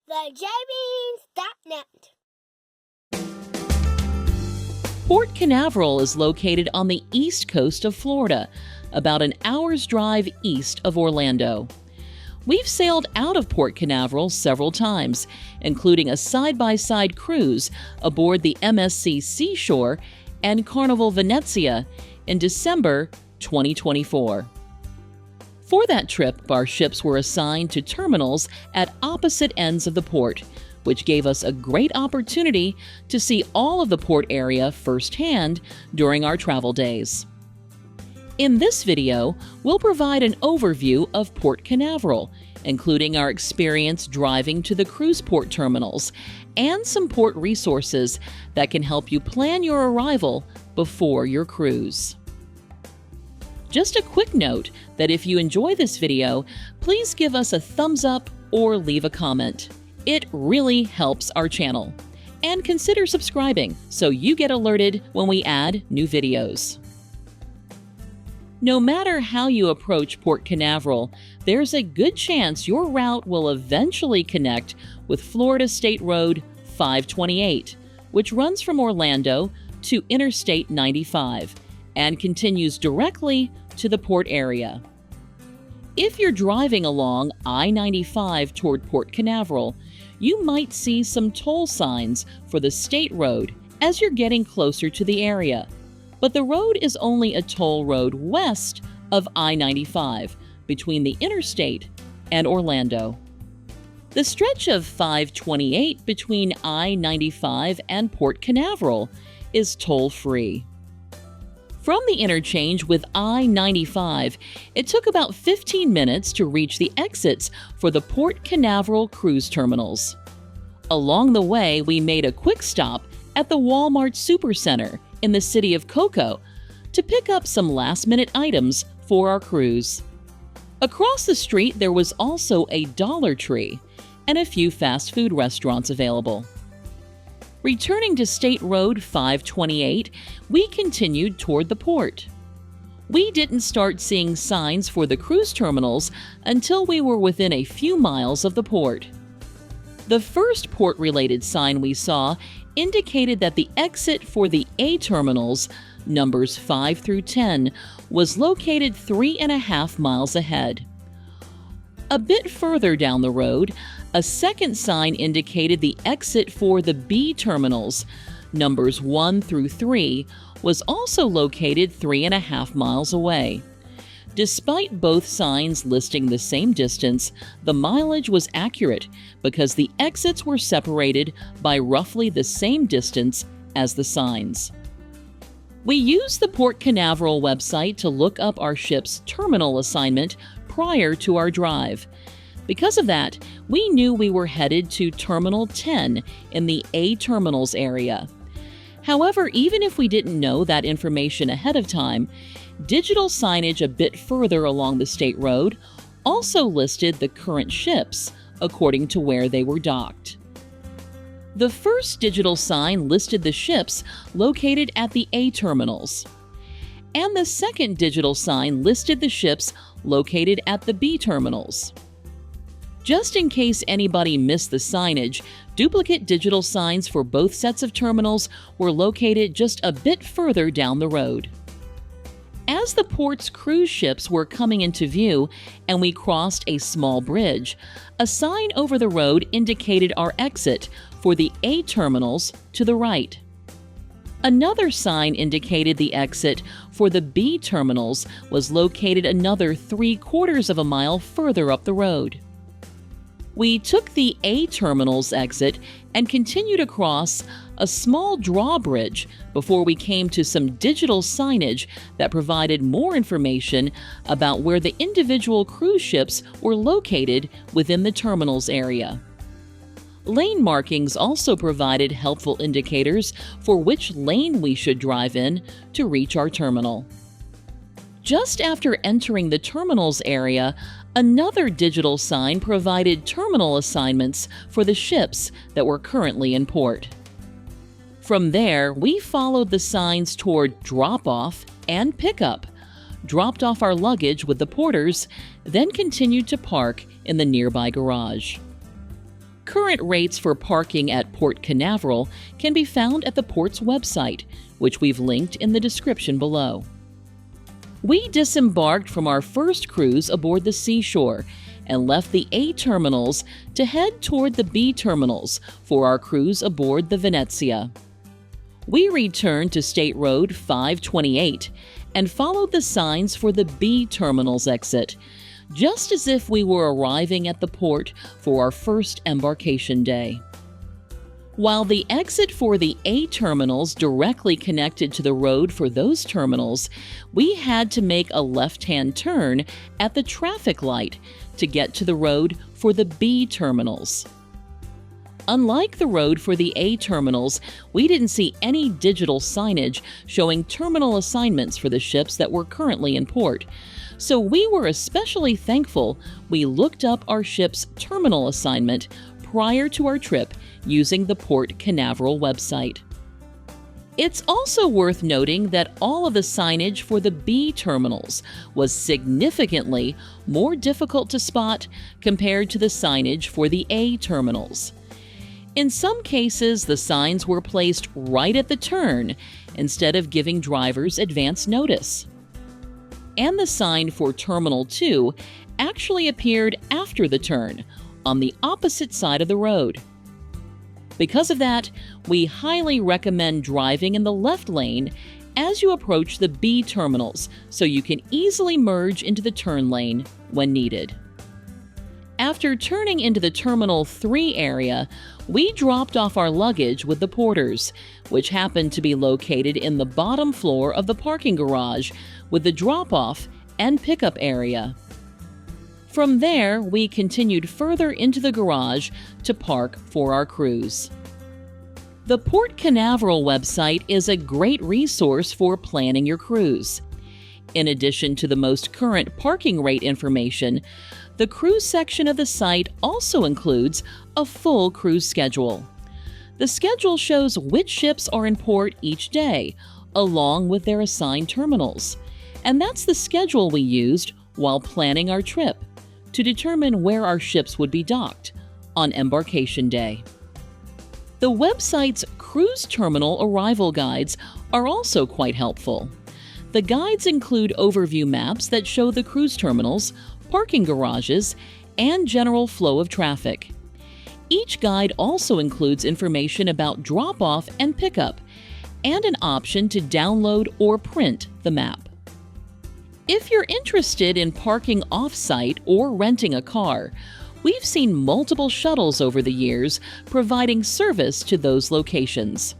TheJbeans.net. Port Canaveral is located on the east coast of Florida, about an hour's drive east of Orlando. We've sailed out of Port Canaveral several times, including a side-by-side cruise aboard the MSC Seashore and Carnival Venezia in December 2024. For that trip, our ships were assigned to terminals at opposite ends of the port, which gave us a great opportunity to see all of the port area firsthand during our travel days. In this video, we'll provide an overview of Port Canaveral, including our experience driving to the cruise port terminals and some port resources that can help you plan your arrival before your cruise. Just a quick note that if you enjoy this video, please give us a thumbs up or leave a comment. It really helps our channel. And consider subscribing so you get alerted when we add new videos. No matter how you approach Port Canaveral, there's a good chance your route will eventually connect with Florida State Road 528, which runs from Orlando to Interstate 95 and continues directly to the port area. If you're driving along I-95 toward Port Canaveral, you might see some toll signs for the state road as you're getting closer to the area. But the road is only a toll road west of I-95 between the interstate and Orlando. The stretch of 528 between I-95 and Port Canaveral is toll-free. From the interchange with I-95, it took about 15 minutes to reach the exits for the Port Canaveral cruise terminals. Along the way, we made a quick stop at the Walmart Supercenter in the city of Cocoa to pick up some last-minute items for our cruise. Across the street, there was also a Dollar Tree and a few fast food restaurants available. Returning to State Road 528, we continued toward the port. We didn't start seeing signs for the cruise terminals until we were within a few miles of the port. The first port-related sign we saw indicated that the exit for the A terminals, numbers 5 through 10, was located 3.5 miles ahead. A bit further down the road, a second sign indicated the exit for the B terminals, numbers 1 through 3, was also located 3.5 miles away. Despite both signs listing the same distance, the mileage was accurate because the exits were separated by roughly the same distance as the signs. We used the Port Canaveral website to look up our ship's terminal assignment prior to our drive. Because of that, we knew we were headed to Terminal 10 in the A terminals area. However, even if we didn't know that information ahead of time, digital signage a bit further along the state road also listed the current ships according to where they were docked. The first digital sign listed the ships located at the A terminals, and the second digital sign listed the ships located at the B terminals. Just in case anybody missed the signage, duplicate digital signs for both sets of terminals were located just a bit further down the road. As the port's cruise ships were coming into view and we crossed a small bridge, a sign over the road indicated our exit for the A terminals to the right. Another sign indicated the exit for the B terminals was located another 3/4 of a mile further up the road. We took the A terminals exit and continued across a small drawbridge before we came to some digital signage that provided more information about where the individual cruise ships were located within the terminals area. Lane markings also provided helpful indicators for which lane we should drive in to reach our terminal. Just after entering the terminals area, another digital sign provided terminal assignments for the ships that were currently in port. From there, we followed the signs toward drop-off and pickup, dropped off our luggage with the porters, then continued to park in the nearby garage. Current rates for parking at Port Canaveral can be found at the port's website, which we've linked in the description below. We disembarked from our first cruise aboard the Seashore and left the A terminals to head toward the B terminals for our cruise aboard the Venezia. We returned to State Road 528 and followed the signs for the B terminals exit, just as if we were arriving at the port for our first embarkation day. While the exit for the A terminals directly connected to the road for those terminals, we had to make a left-hand turn at the traffic light to get to the road for the B terminals. Unlike the road for the A terminals, we didn't see any digital signage showing terminal assignments for the ships that were currently in port, so we were especially thankful we looked up our ship's terminal assignment prior to our trip using the Port Canaveral website. It's also worth noting that all of the signage for the B terminals was significantly more difficult to spot compared to the signage for the A terminals. In some cases, the signs were placed right at the turn instead of giving drivers advance notice. And the sign for Terminal 2 actually appeared after the turn, on the opposite side of the road. Because of that, we highly recommend driving in the left lane as you approach the B terminals so you can easily merge into the turn lane when needed. After turning into the Terminal 3 area, we dropped off our luggage with the porters, which happened to be located in the bottom floor of the parking garage with the drop-off and pickup area. From there, we continued further into the garage to park for our cruise. The Port Canaveral website is a great resource for planning your cruise. In addition to the most current parking rate information, the cruise section of the site also includes a full cruise schedule. The schedule shows which ships are in port each day, along with their assigned terminals. And that's the schedule we used while planning our trip to determine where our ships would be docked on embarkation day. The website's cruise terminal arrival guides are also quite helpful. The guides include overview maps that show the cruise terminals, parking garages, and general flow of traffic. Each guide also includes information about drop-off and pickup, and an option to download or print the map. If you're interested in parking off-site or renting a car, we've seen multiple shuttles over the years providing service to those locations.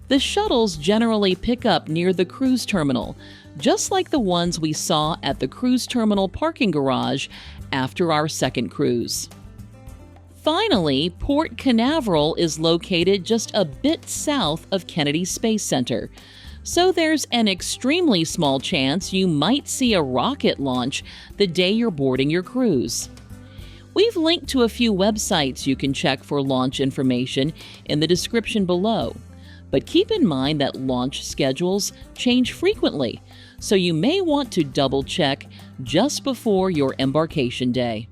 The shuttles generally pick up near the cruise terminal, just like the ones we saw at the cruise terminal parking garage after our second cruise. Finally, Port Canaveral is located just a bit south of Kennedy Space Center, so there's an extremely small chance you might see a rocket launch the day you're boarding your cruise. We've linked to a few websites you can check for launch information in the description below, but keep in mind that launch schedules change frequently, so you may want to double-check just before your embarkation day.